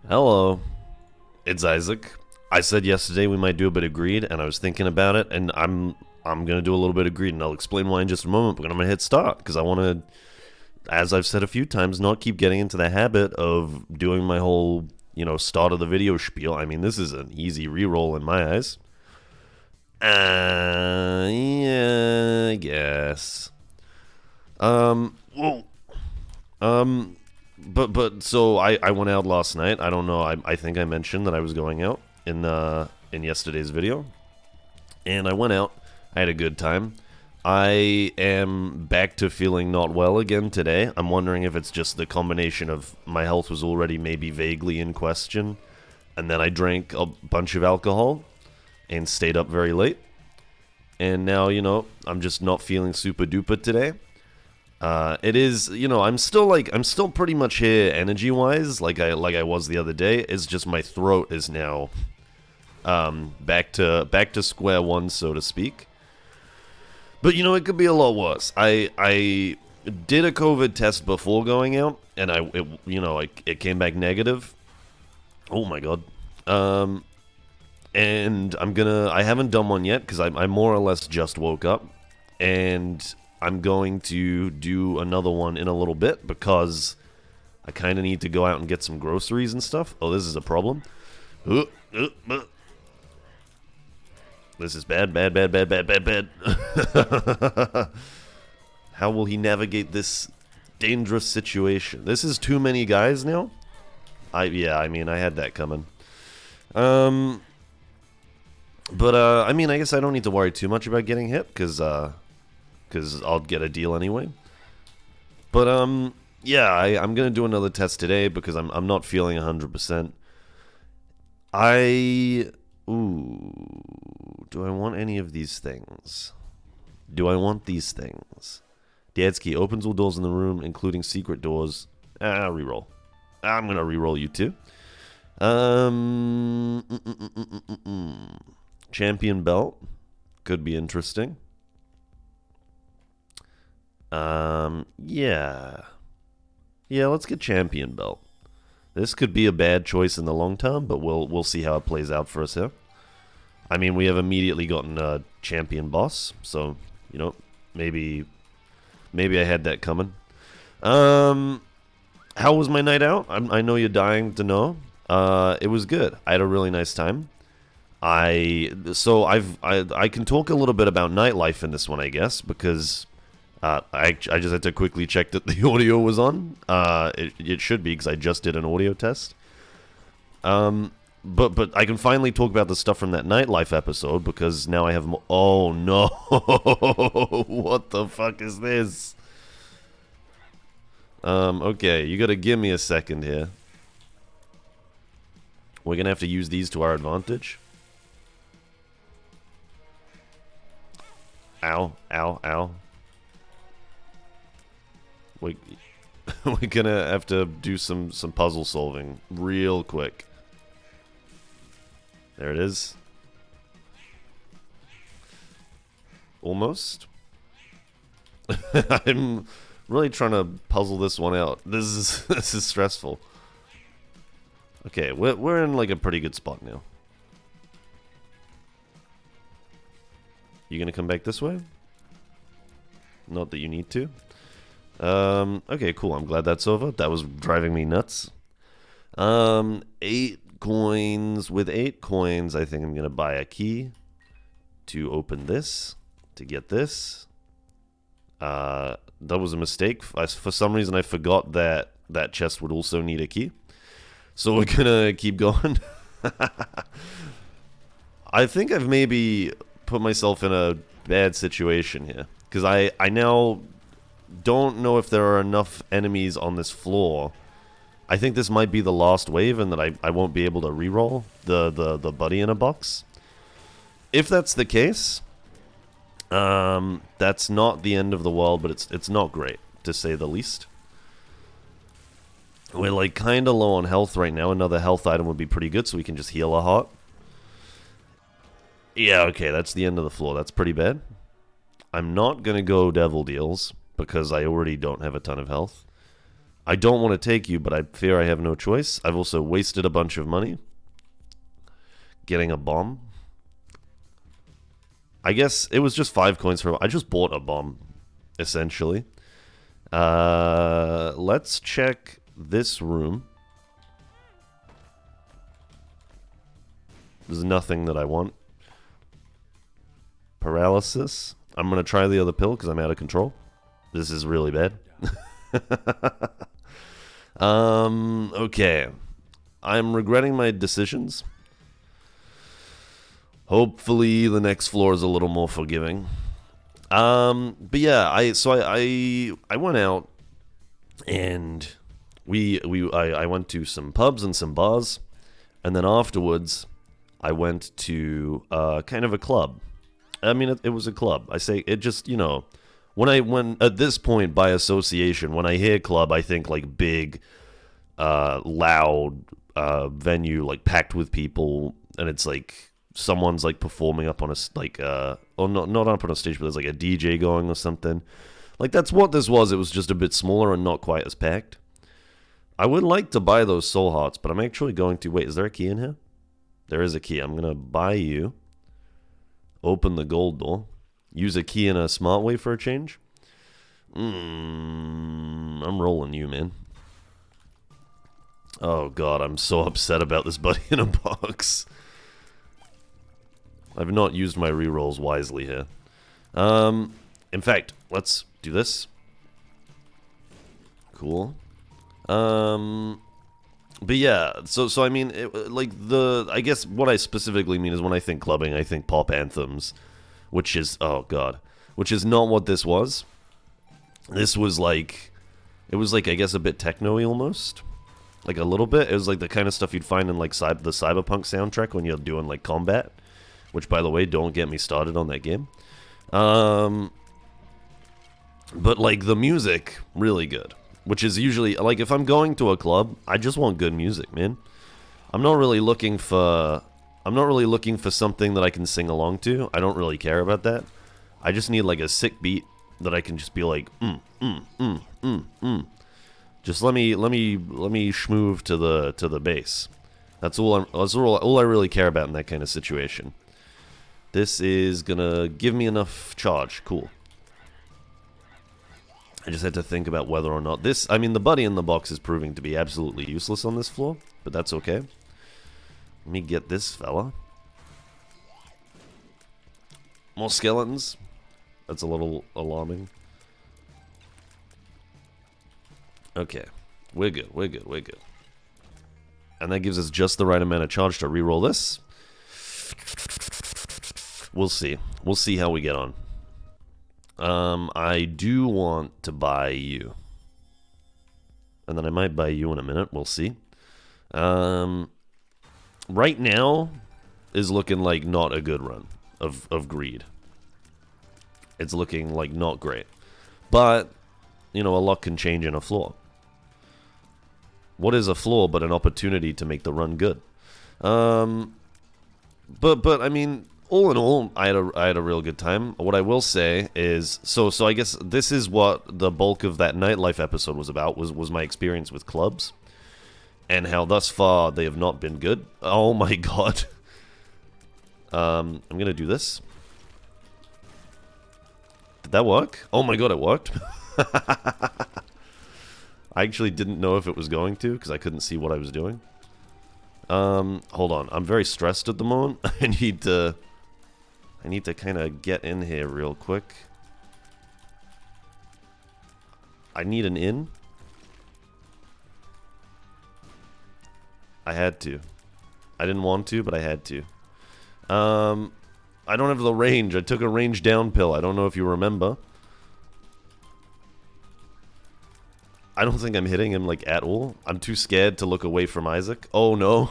Hello, it's Isaac. I said yesterday we might do a bit of greed, and I was thinking about it, and I'm gonna do a little bit of greed, and I'll explain why in just a moment. But I'm gonna hit start because I want to, as I've said a few times, not keep getting into the habit of doing my whole start of the video spiel. I mean, this is an easy reroll in my eyes. Yeah, I guess. Whoa. Um, but so I went out last night. I don't know. I think I mentioned that I was going out in yesterday's video, and I went out. I had a good time. I am back to feeling not well again today. I'm wondering if it's just the combination of my health was already maybe vaguely in question, and then I drank a bunch of alcohol and stayed up very late. And now, I'm just not feeling super duper today. It is, I'm still pretty much here energy-wise, like I was the other day. It's just my throat is now, back to square one, so to speak. But it could be a lot worse. I did a COVID test before going out, and it came back negative. Oh my god. And I haven't done one yet because I more or less just woke up, and I'm going to do another one in a little bit because I kind of need to go out and get some groceries and stuff. Oh, this is a problem. This is bad, bad, bad, bad, bad, bad, bad. How will he navigate this dangerous situation? This is too many guys now. I had that coming. I guess I don't need to worry too much about getting hit because I'll get a deal anyway. But I'm gonna do another test today because I'm not feeling 100%. Do I want any of these things? Do I want these things? Dad's key opens all doors in the room, including secret doors. Reroll. I'm gonna reroll you too. Champion belt could be interesting. Yeah, let's get champion belt. This could be a bad choice in the long term, but we'll see how it plays out for us here. I mean, we have immediately gotten a champion boss, so maybe I had that coming. How was my night out? I know you're dying to know. It was good. I had a really nice time. I can talk a little bit about nightlife in this one, I guess, because I just had to quickly check that the audio was on. It should be because I just did an audio test. But I can finally talk about the stuff from that nightlife episode because now I have oh no, what the fuck is this? Okay, you gotta give me a second here. We're gonna have to use these to our advantage. Ow, ow, ow. We're gonna have to do some puzzle solving real quick. There it is. Almost. I'm really trying to puzzle this one out. This is stressful. Okay, we're in like a pretty good spot now. You gonna come back this way? Not that you need to. Okay, cool. I'm glad that's over. That was driving me nuts. 8 coins. With 8 coins, I think I'm gonna buy a key to open this, to get this. That was a mistake. For some reason, I forgot that that chest would also need a key. So we're gonna keep going. I think I've maybe put myself in a bad situation here because I now don't know if there are enough enemies on this floor. I think this might be the last wave and that I won't be able to reroll the buddy in a box. If that's the case, that's not the end of the world, but it's not great, to say the least. We're like kind of low on health right now. Another health item would be pretty good so we can just heal a heart. Yeah, okay, that's the end of the floor. That's pretty bad. I'm not going to go devil deals because I already don't have a ton of health. I don't want to take you, but I fear I have no choice. I've also wasted a bunch of money getting a bomb. I guess it was just 5 coins for... I just bought a bomb, essentially. Let's check this room. There's nothing that I want. Paralysis. I'm going to try the other pill because I'm out of control. This is really bad. Okay. I'm regretting my decisions. Hopefully the next floor is a little more forgiving. But yeah, I went out and I went to some pubs and some bars, and then afterwards I went to kind of a club. I mean, it was a club. I say it just, you know, when at this point by association, when I hear club, I think like big, loud venue, like packed with people, and it's like someone's like performing up on a or not up on a stage, but there's like a DJ going or something. Like that's what this was. It was just a bit smaller and not quite as packed. I would like to buy those soul hearts, but I'm actually going to wait. Is there a key in here? There is a key. I'm gonna buy you. Open the gold door. Use a key in a smart way for a change. I'm rolling you, man. Oh god, I'm so upset about this buddy in a box. I've not used my rerolls wisely here. In fact, let's do this. Cool. But yeah, so I mean, I guess what I specifically mean is when I think clubbing, I think pop anthems, which is, oh god, which is not what this was. This was like, it was like, I guess a bit techno-y almost. Like a little bit. It was like the kind of stuff you'd find in like the Cyberpunk soundtrack when you're doing like combat. Which, by the way, don't get me started on that game. But like the music, really good. Which is usually, like if I'm going to a club, I just want good music, man. I'm not really looking for something that I can sing along to. I don't really care about that. I just need like a sick beat that I can just be like, Just let me schmoove to the bass. That's all I really care about in that kind of situation. This is gonna give me enough charge. Cool. I just had to think about whether or not this... I mean, the buddy in the box is proving to be absolutely useless on this floor, but that's okay. Let me get this fella. More skeletons. That's a little alarming. Okay. We're good, we're good, we're good. And that gives us just the right amount of charge to reroll this. We'll see. We'll see how we get on. I do want to buy you. And then I might buy you in a minute. We'll see. Right now is looking like not a good run of greed. It's looking like not great. But, you know, a lot can change in a floor. What is a flaw but an opportunity to make the run good? But I mean, all in all, I had a real good time. What I will say is, so I guess this is what the bulk of that nightlife episode was about, was my experience with clubs, and how thus far they have not been good. Oh my god. I'm gonna do this. Did that work? Oh my god, it worked. I actually didn't know if it was going to, because I couldn't see what I was doing. Hold on. I'm very stressed at the moment. I need to kind of get in here real quick. I need an in. I had to. I didn't want to, but I had to. I don't have the range. I took a range down pill. I don't know if you remember. I don't think I'm hitting him, like, at all. I'm too scared to look away from Isaac. Oh, no.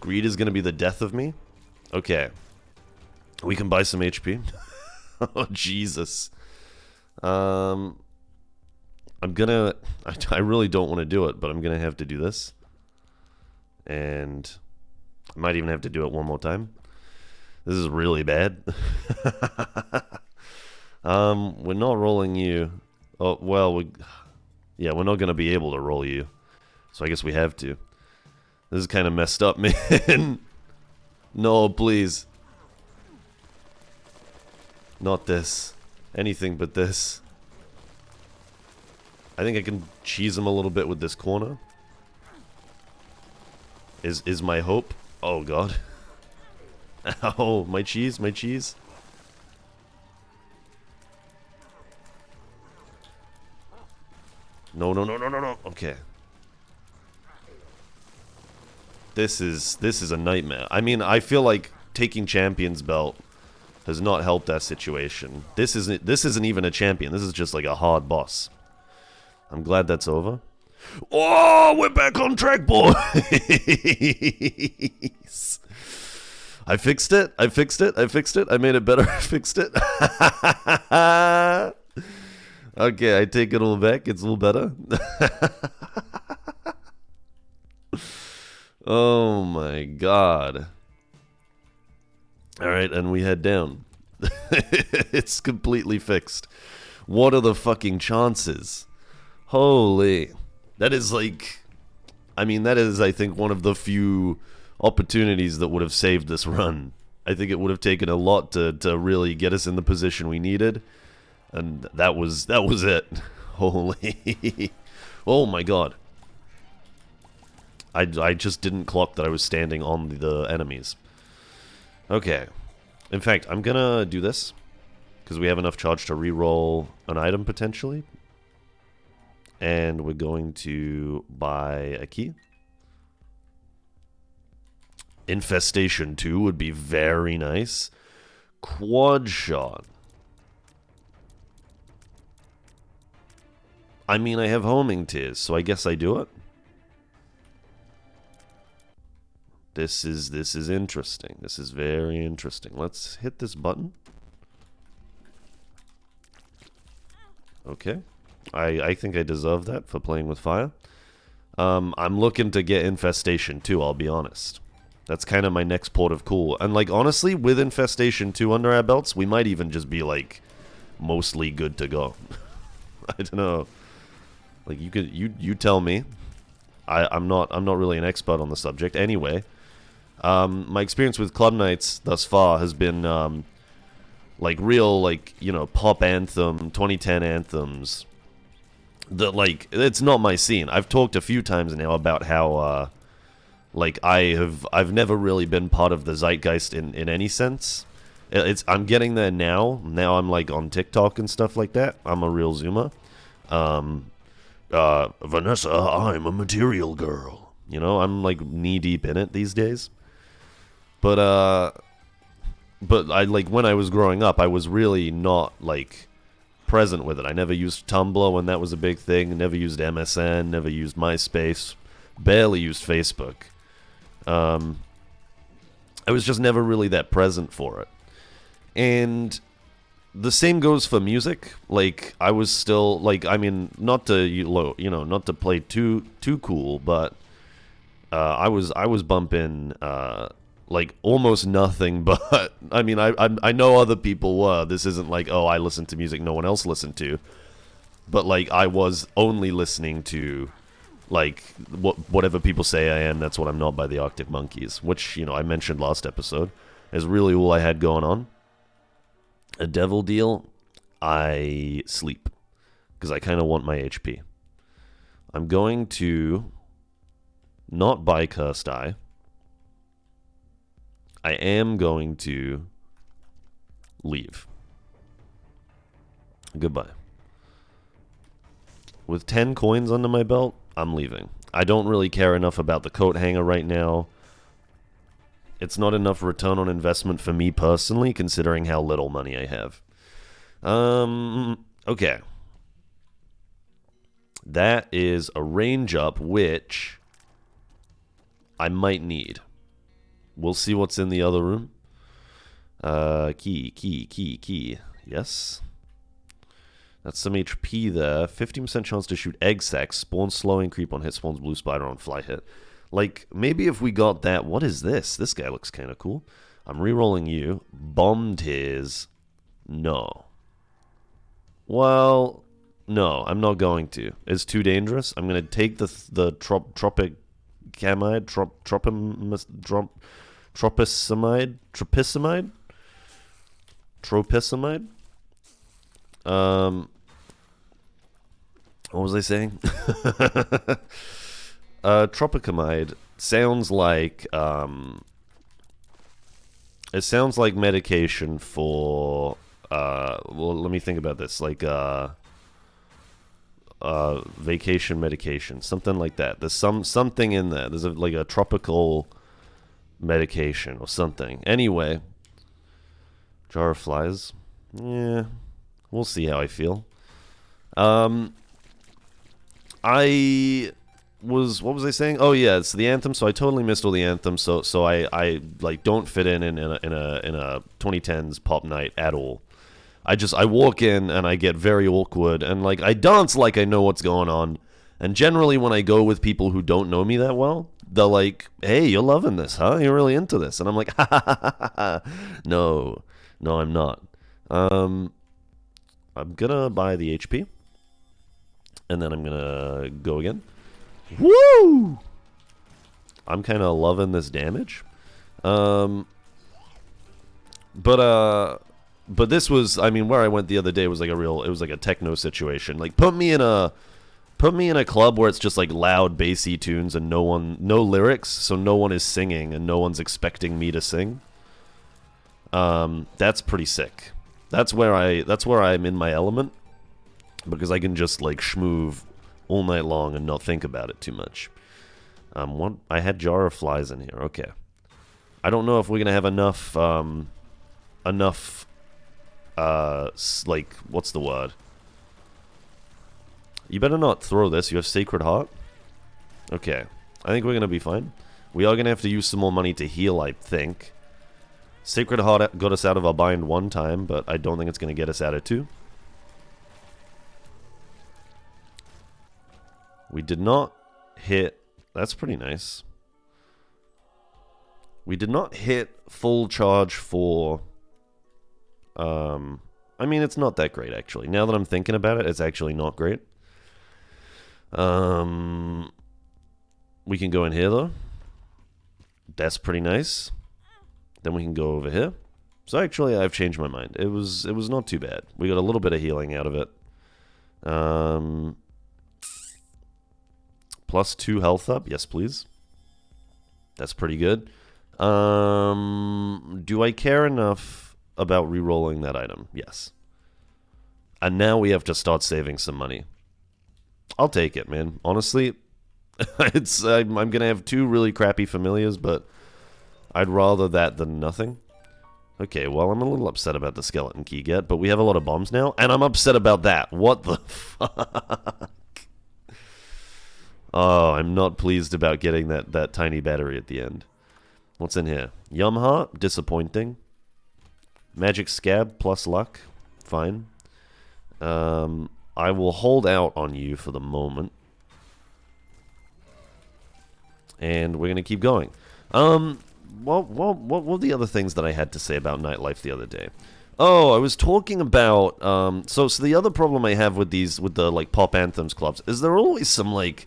Greed is going to be the death of me? Okay. We can buy some HP. Oh, Jesus. I'm gonna... I really don't want to do it, but I'm going to have to do this. And I might even have to do it one more time. This is really bad. We're not rolling you... Oh, well, Yeah, we're not going to be able to roll you. So I guess we have to. This is kind of messed up, man. No, please. Not this. Anything but this. I think I can cheese him a little bit with this corner. Is my hope. Oh, God. Ow, my cheese, my cheese. No, no, no, no, no, no. Okay. This is a nightmare. I mean, I feel like taking champion's belt has not helped that situation. This isn't even a champion. This is just like a hard boss. I'm glad that's over. Oh, we're back on track, boys. I fixed it. I fixed it. I fixed it. I made it better. I fixed it. Okay, I take it all back. It's a little better. Oh my god. Alright, and we head down. It's completely fixed. What are the fucking chances? Holy. That is like... I mean, that is, I think, one of the few opportunities that would have saved this run. I think it would have taken a lot to really get us in the position we needed. And that was it. Holy. Oh my god. I just didn't clock that I was standing on the enemies. Okay. In fact, I'm gonna do this. Because we have enough charge to reroll an item, potentially. And we're going to buy a key. Infestation 2 would be very nice. Quad shot. I mean, I have homing tears, so I guess I do it. This is interesting. This is very interesting. Let's hit this button. Okay. I think I deserve that for playing with fire. I'm looking to get Infestation 2, I'll be honest. That's kind of my next port of call. And, like, honestly, with Infestation 2 under our belts, we might even just be, like, mostly good to go. I don't know. Like, you tell me. I'm not really an expert on the subject. Anyway, my experience with Club Nights thus far has been, like, real, like, you know, pop anthem, 2010 anthems. That, like, it's not my scene. I've talked a few times now about how, like, I've never really been part of the zeitgeist in any sense. I'm getting there now. Now I'm, like, on TikTok and stuff like that. I'm a real Zoomer. Vanessa, I'm a material girl. You know, I'm, like, knee-deep in it these days. But I, like, when I was growing up, I was really not, like, present with it. I never used Tumblr when that was a big thing. Never used MSN. Never used MySpace. Barely used Facebook. I was just never really that present for it. And the same goes for music. Like, I was still, like, I mean, not to, you know, not to play too cool, but I was bumping, like, almost nothing, but, I mean, I know other people were. This isn't like, oh, I listened to music no one else listened to. But, like, I was only listening to, like, whatever people say I am, that's what I'm not by the Arctic Monkeys, which, you know, I mentioned last episode, is really all I had going on. A devil deal, I sleep, because I kind of want my HP. I'm going to not buy Cursed Eye. I am going to leave. Goodbye. With 10 coins under my belt, I'm leaving. I don't really care enough about the coat hanger right now. It's not enough return on investment for me personally, considering how little money I have. Okay. That is a range up, which I might need. We'll see what's in the other room. Key. Yes. That's some HP there. 15% chance to shoot egg sacs. Spawn slowing, creep on hit, spawns blue spider on fly hit. Like, maybe if we got that... What is this? This guy looks kind of cool. I'm re-rolling you. Bombed his... No. Well, No, I'm not going to. It's too dangerous. I'm gonna take the tropic camide, tropisamide. What was I saying? Tropicamide sounds like it sounds like medication for well, let me think about this, like vacation medication, something like that. There's something in there. There's like a tropical medication or something. Anyway, jar of flies. Yeah, we'll see how I feel. What was I saying? Oh yeah, it's the anthem. So I totally missed all the anthems. So I like don't fit in a 2010s pop night at all. I walk in and I get very awkward and like I dance like I know what's going on. And generally when I go with people who don't know me that well, they're like, "Hey, you're loving this, huh? You're really into this." And I'm like, "Ha ha ha ha ha. No, I'm not." I'm gonna buy the HP. And then I'm gonna go again. Woo! I'm kind of loving this damage. But this was, I mean, where I went the other day was like it was like a techno situation. Like put me in a club where it's just like loud bassy tunes and no lyrics, so no one is singing and no one's expecting me to sing. That's pretty sick. That's where I'm in my element. Because I can just like schmoove all night long and not think about it too much. I had jar of flies in here. Okay, I don't know if we're gonna have enough. Like what's the word? You better not throw this. You have Sacred Heart. Okay, I think we're gonna be fine. We are gonna have to use some more money to heal, I think. Sacred Heart got us out of our bind one time, but I don't think it's gonna get us out of two. We did not hit... That's pretty nice. We did not hit full charge for... I mean, it's not that great, actually. Now that I'm thinking about it, it's actually not great. We can go in here, though. That's pretty nice. Then we can go over here. So actually, I've changed my mind. It was not too bad. We got a little bit of healing out of it. Plus 2 health up. Yes, please. That's pretty good. Do I care enough about re-rolling that item? Yes. And now we have to start saving some money. I'll take it, man. Honestly, I'm going to have 2 really crappy familiars, but I'd rather that than nothing. Okay, well, I'm a little upset about the skeleton key get, but we have a lot of bombs now, and I'm upset about that. What the fuck? Oh, I'm not pleased about getting that tiny battery at the end. What's in here? Yum Heart, disappointing. Magic Scab, plus luck, fine. I will hold out on you for the moment. And we're going to keep going. What were the other things that I had to say about nightlife the other day? Oh, I was talking about, so the other problem I have with the, like, pop anthems clubs is there are always some, like,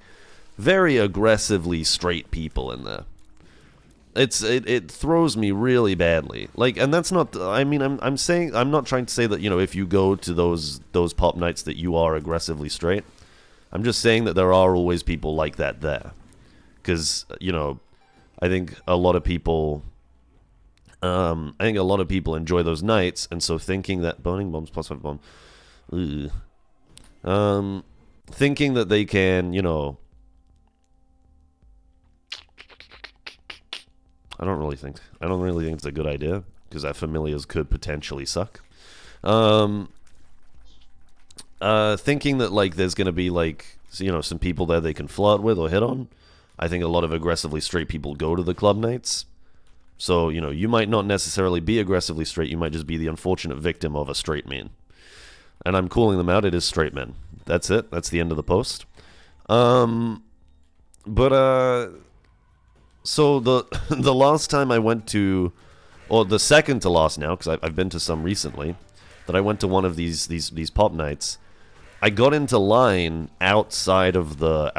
very aggressively straight people in there. It throws me really badly. Like, and that's not, I mean, I'm saying, I'm not trying to say that, you know, if you go to those pop nights that you are aggressively straight. I'm just saying that there are always people like that there. Because, you know, I think a lot of people enjoy those nights, and so thinking that burning bombs plus 5 bomb, thinking that they can, you know, I don't really think it's a good idea because that familiars could potentially suck. Thinking that like there's gonna be like, you know, some people there they can flirt with or hit on. I think a lot of aggressively straight people go to the club nights. So, you know, you might not necessarily be aggressively straight. You might just be the unfortunate victim of a straight man. And I'm calling them out. It is straight men. That's it. That's the end of the post. So the last time I went to, or the second to last now, because I've been to some recently, that I went to one of these pop nights. I got into line outside of the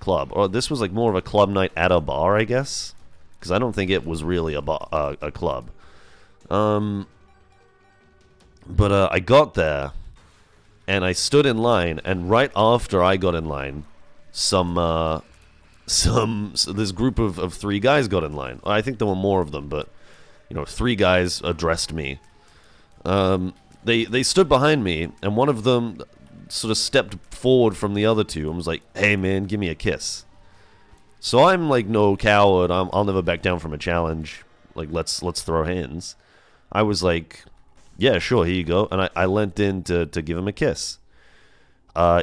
club. Or this was like more of a club night at a bar, I guess, because I don't think it was really a club. But I got there, and I stood in line, and right after I got in line, this group of three guys got in line. I think there were more of them, but three guys addressed me. They stood behind me, and one of them sort of stepped forward from the other two and was like, "Hey man, give me a kiss." So I'm like no coward. I'll never back down from a challenge. Like let's throw hands. I was like, "Yeah, sure, here you go," and I leant in to give him a kiss.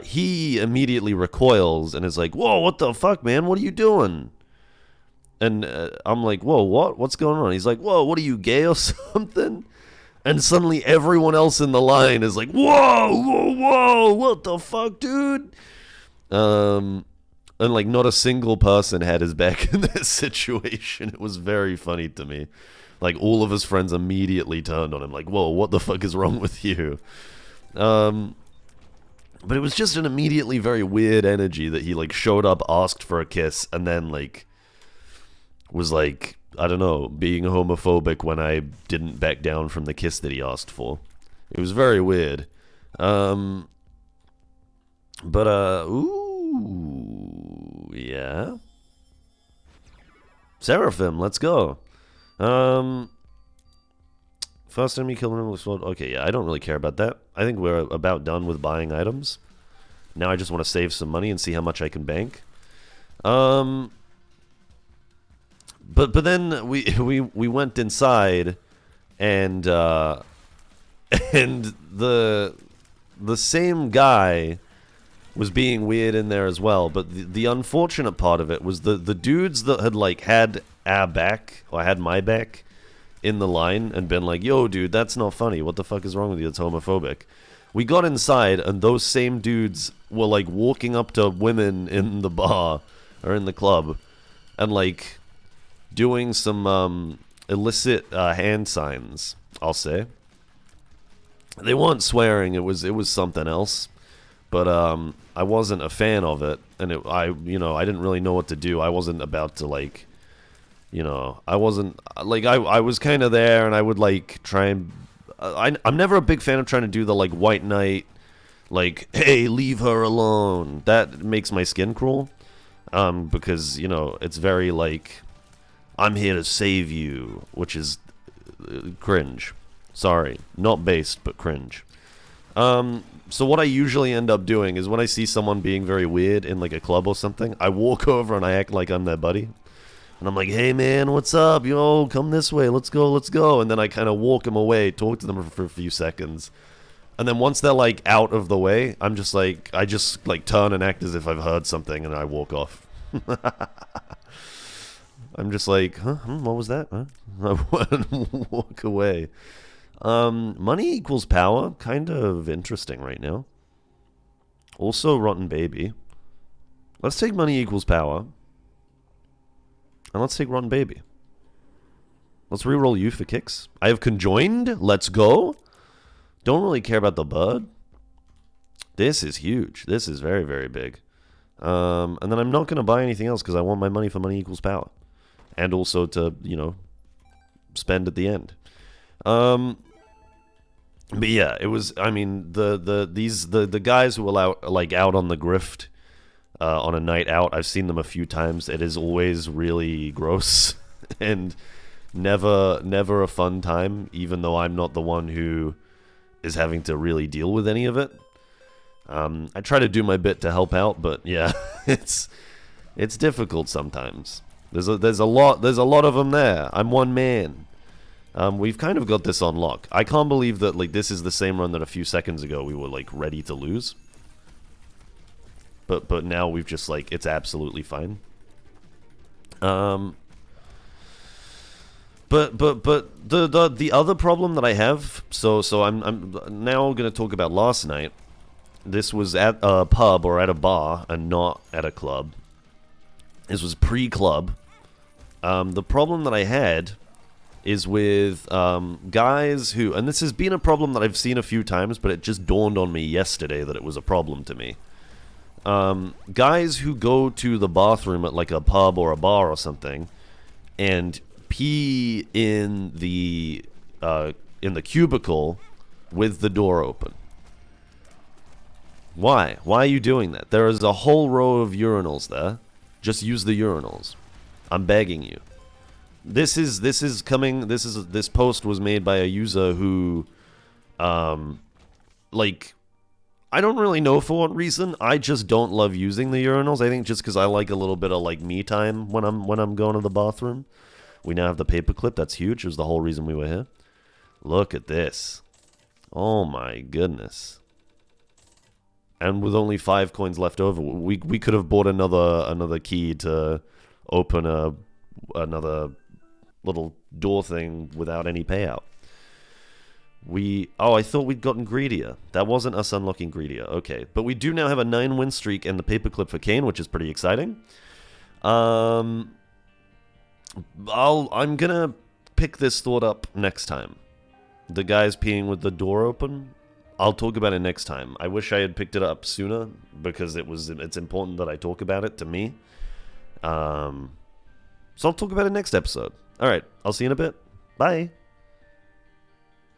He immediately recoils and is like, "Whoa, what the fuck, man? What are you doing?" And I'm like, "Whoa, what? What's going on?" He's like, "Whoa, what are you, gay or something?" And suddenly everyone else in the line is like, "Whoa, whoa, whoa, what the fuck, dude?" And like not a single person had his back in this situation. It was very funny to me. Like all of his friends immediately turned on him like, "Whoa, what the fuck is wrong with you?" But it was just an immediately very weird energy that he like showed up, asked for a kiss, and then like was like, I don't know, being homophobic when I didn't back down from the kiss that he asked for. It was very weird. Ooh, yeah. Seraphim, let's go. First enemy killed him. Okay, yeah, I don't really care about that. I think we're about done with buying items. Now I just want to save some money and see how much I can bank. But then we went inside, and and the same guy was being weird in there as well. But the unfortunate part of it was the dudes that had like had our back, or had my back in the line and been like, "Yo, dude, that's not funny. What the fuck is wrong with you? It's homophobic." We got inside, and those same dudes were like walking up to women in the bar or in the club, and like doing some illicit hand signs, I'll say. They weren't swearing, it was something else. But I wasn't a fan of it, and I didn't really know what to do. I wasn't about to like, I wasn't like I was kind of there, and I would like try and I'm never a big fan of trying to do the like white knight, like, "Hey, leave her alone." That makes my skin crawl, because it's very like, "I'm here to save you," which is cringe. Sorry, not based, but cringe. So what I usually end up doing is when I see someone being very weird in like a club or something, I walk over and I act like I'm their buddy. And I'm like, "Hey man, what's up? Yo, come this way, let's go, let's go." And then I kind of walk them away, talk to them for a few seconds. And then once they're like out of the way, I just like turn and act as if I've heard something, and I walk off. I'm just like, "Huh? What was that?" Huh? I walk away. Money equals power. Kind of interesting right now. Also, rotten baby. Let's take money equals power. And let's take rotten baby. Let's reroll you for kicks. I have conjoined. Let's go. Don't really care about the bud. This is huge. This is very, very big. And then I'm not going to buy anything else because I want my money for money equals power. And also to, spend at the end. But yeah, it was, I mean, the guys who are out on the grift on a night out, I've seen them a few times. It is always really gross and never a fun time, even though I'm not the one who is having to really deal with any of it. I try to do my bit to help out, but yeah, it's difficult sometimes. There's a lot of them there. I'm one man. We've kind of got this on lock. I can't believe that like this is the same run that a few seconds ago we were like ready to lose. But now we've just like, it's absolutely fine. But the other problem that I have, so I'm now going to talk about last night. This was at a pub or at a bar and not at a club. This was pre-club. The problem that I had is with guys who, and this has been a problem that I've seen a few times, but it just dawned on me yesterday that it was a problem to me. Guys who go to the bathroom at like a pub or a bar or something and pee in the cubicle with the door open. Why? Why are you doing that? There is a whole row of urinals there. Just use the urinals. I'm begging you. This post was made by a user who, like, I don't really know for what reason. I just don't love using the urinals. I think just because I like a little bit of like me time when I'm going to the bathroom. We now have the paperclip. That's huge. It was the whole reason we were here. Look at this. Oh my goodness. And with only 5 coins left over, we could have bought another key to open another little door thing without any payout. I thought we'd gotten greedier. That wasn't us unlocking greedier. Okay, but we do now have a 9 win streak and the paperclip for Kane, which is pretty exciting. I'm gonna pick this thought up next time. The guys peeing with the door open. I'll talk about it next time. I wish I had picked it up sooner because it's important that I talk about it to me. So I'll talk about it next episode. All right, I'll see you in a bit. Bye.